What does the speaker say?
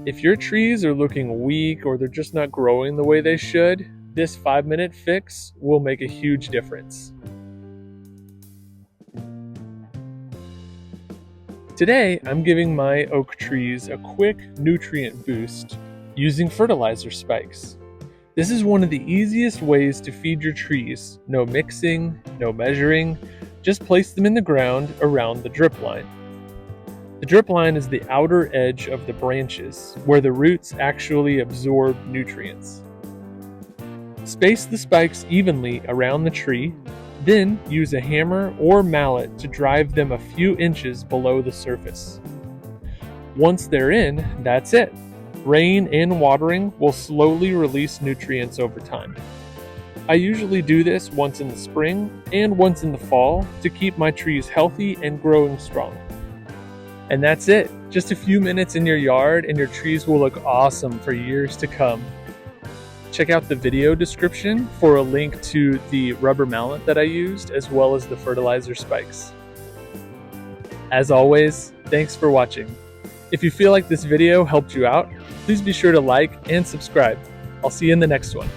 If your trees are looking weak or they're just not growing the way they should, this 5-minute fix will make a huge difference. Today, I'm giving my oak trees a quick nutrient boost using fertilizer spikes. This is one of the easiest ways to feed your trees. No mixing, no measuring, just place them in the ground around the drip line. The drip line is the outer edge of the branches, where the roots actually absorb nutrients. Space the spikes evenly around the tree, then use a hammer or mallet to drive them a few inches below the surface. Once they're in, that's it. Rain and watering will slowly release nutrients over time. I usually do this once in the spring and once in the fall to keep my trees healthy and growing strong. And that's it. Just a few minutes in your yard and your trees will look awesome for years to come. Check out the video description for a link to the rubber mallet that I used, as well as the fertilizer spikes. As always, thanks for watching. If you feel like this video helped you out, please be sure to like and subscribe. I'll see you in the next one.